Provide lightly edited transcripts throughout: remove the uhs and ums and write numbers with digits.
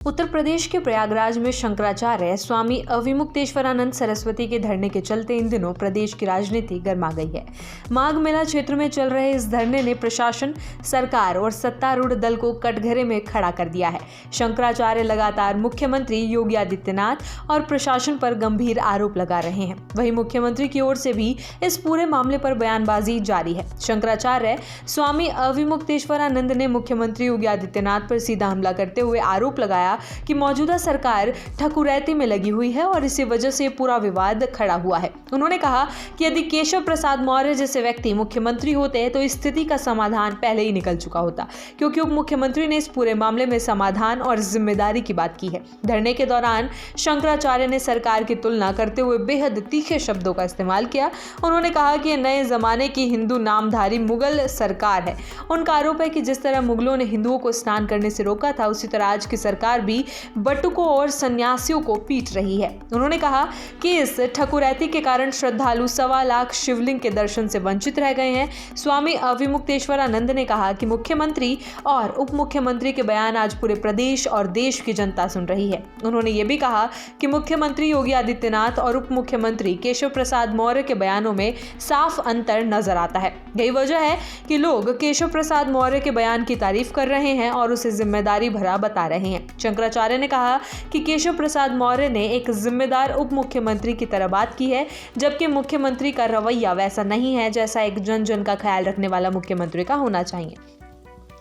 उत्तर प्रदेश के प्रयागराज में शंकराचार्य स्वामी अविमुक्तेश्वरानंद सरस्वती के धरने के चलते इन दिनों प्रदेश की राजनीति गर्मा गई है। माघ मेला क्षेत्र में चल रहे इस धरने ने प्रशासन, सरकार और सत्तारूढ़ दल को कटघरे में खड़ा कर दिया है। शंकराचार्य लगातार मुख्यमंत्री योगी आदित्यनाथ और प्रशासन पर गंभीर आरोप लगा रहे हैं। वहीं मुख्यमंत्री की ओर से भी इस पूरे मामले पर बयानबाजी जारी है। शंकराचार्य स्वामी अविमुक्तेश्वरानंद ने मुख्यमंत्री योगी आदित्यनाथ पर सीधा हमला करते हुए आरोप लगाया कि मौजूदा सरकार ठकुरैती में लगी हुई है और इसी वजह से पूरा विवाद खड़ा हुआ है। उन्होंने कहा कि यदि केशव प्रसाद मौर्य जैसे व्यक्ति मुख्यमंत्री होते तो इस स्थिति का समाधान पहले ही निकल चुका होता, क्योंकि उप मुख्यमंत्री ने इस पूरे मामले में समाधान और जिम्मेदारी की बात की है। धरने के दौरान शंकराचार्य ने सरकार की तुलना करते हुए बेहद तीखे शब्दों का इस्तेमाल किया। उन्होंने कहा कि नए जमाने की हिंदू नामधारी मुगल सरकार है। उनका आरोप है कि जिस तरह मुगलों ने हिंदुओं को स्नान करने से रोका था, उसी तरह आज की सरकार भी बटुकों और सन्यासियों को पीट रही है। उन्होंने कहा कि इस ठकुरैती के कारण श्रद्धालु 1.25 लाख शिवलिंग के दर्शन से वंचित रह गए हैं। स्वामी अविमुक्तेश्वरानंद ने कहा कि मुख्यमंत्री और उप मुख्यमंत्री के बयान आज पूरे प्रदेश और देश की जनता सुन रही है। उन्होंने ये भी कहा कि मुख्यमंत्री योगी आदित्यनाथ और उप मुख्यमंत्री केशव प्रसाद मौर्य के बयानों में साफ अंतर नजर आता है। यही वजह है कि लोग केशव प्रसाद मौर्य के बयान की तारीफ कर रहे हैं और उसे जिम्मेदारी भरा बता रहे हैं। शंकराचार्य ने कहा कि केशव प्रसाद मौर्य ने एक जिम्मेदार उप मुख्यमंत्री की तरह बात की है, जबकि मुख्यमंत्री का रवैया वैसा नहीं है जैसा एक जन जन का ख्याल रखने वाला मुख्यमंत्री का होना चाहिए।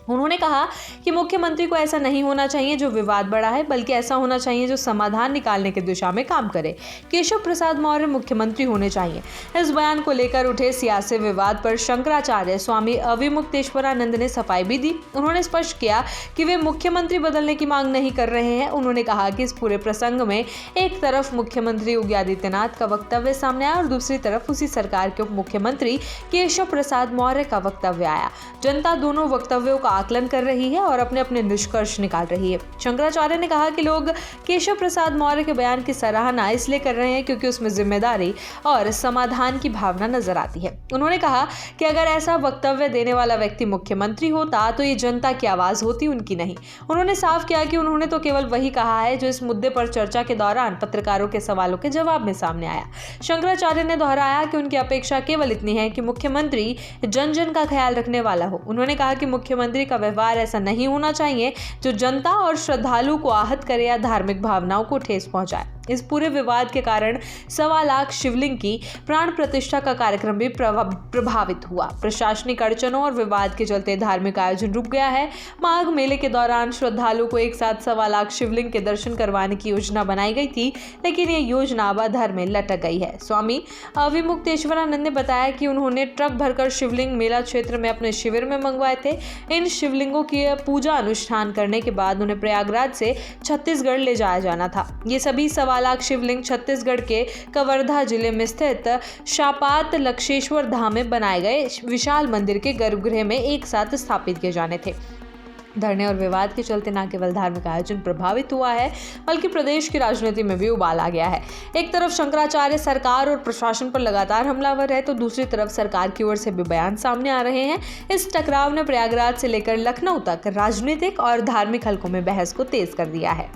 उन्होंने कहा कि मुख्यमंत्री को ऐसा नहीं होना चाहिए जो विवाद बढ़ा है, बल्कि ऐसा होना चाहिए जो समाधान निकालने की दिशा में काम करे। केशव प्रसाद मौर्य मुख्यमंत्री होने चाहिए। इस बयान को लेकर उठे सियासी विवाद पर शंकराचार्य स्वामी अविमुक्तेश्वरानंद ने सफाई भी दी। उन्होंने स्पष्ट किया कि वे मुख्यमंत्री बदलने की मांग नहीं कर रहे हैं। उन्होंने कहा कि इस पूरे प्रसंग में एक तरफ मुख्यमंत्री योगी आदित्यनाथ का वक्तव्य सामने आया और दूसरी तरफ उसी सरकार के उप मुख्यमंत्री केशव प्रसाद मौर्य का वक्तव्य आया। जनता दोनों वक्तव्यों का आकलन कर रही है और अपने अपने निष्कर्ष निकाल रही है। शंकराचार्य ने कहा कि लोग केशव प्रसाद मौर्य के बयान की सराहना इसलिए कर रहे हैं क्योंकि उसमें जिम्मेदारी और समाधान की भावना नजर आती है। उन्होंने कहा कि अगर ऐसा वक्तव्य देने वाला व्यक्ति मुख्यमंत्री होता तो ये जनता की आवाज होती, उनकी नहीं। उन्होंने साफ किया कि उन्होंने तो केवल वही कहा है जो इस मुद्दे पर चर्चा के दौरान पत्रकारों के सवालों के जवाब में सामने आया। शंकराचार्य ने दोहराया कि उनकी अपेक्षा केवल इतनी है कि मुख्यमंत्री जन जन का ख्याल रखने वाला हो। उन्होंने कहा कि मुख्यमंत्री का व्यवहार ऐसा नहीं होना चाहिए जो जनता और श्रद्धालु को आहत करे या धार्मिक भावनाओं को ठेस पहुंचाए। इस पूरे विवाद के कारण 1.25 लाख शिवलिंग की प्राण प्रतिष्ठा का कार्यक्रम भी प्रभावित हुआ। प्रशासनिक अड़चनों और विवाद के चलते धार्मिक आयोजन रुक गया है। माघ मेले के दौरान श्रद्धालु को एक साथ 1.25 लाख शिवलिंग के दर्शन करवाने की योजना बनाई गई थी, लेकिन ये योजना अधर में लटक गई है। स्वामी अविमुक्तेश्वरानंद ने बताया कि उन्होंने ट्रक भरकर शिवलिंग मेला क्षेत्र में अपने शिविर में मंगवाए थे। इन शिवलिंगों की पूजा अनुष्ठान करने के बाद उन्हें प्रयागराज से छत्तीसगढ़ ले जाया जाना था। ये सभी 1.25 लाख शिवलिंग छत्तीसगढ़ के कवर्धा जिले में स्थित शापात लक्षेश्वर धाम में बनाए गए विशाल मंदिर के गर्भगृह में एक साथ स्थापित किए जाने थे। धरने और विवाद के चलते न केवल धार्मिक आयोजन प्रभावित हुआ है, बल्कि प्रदेश की राजनीति में भी उबाल आ गया है। एक तरफ शंकराचार्य सरकार और प्रशासन पर लगातार हमलावर है, तो दूसरी तरफ सरकार की ओर से भी बयान सामने आ रहे हैं। इस टकराव ने प्रयागराज से लेकर लखनऊ तक राजनीतिक और धार्मिक हलकों में बहस को तेज कर दिया है।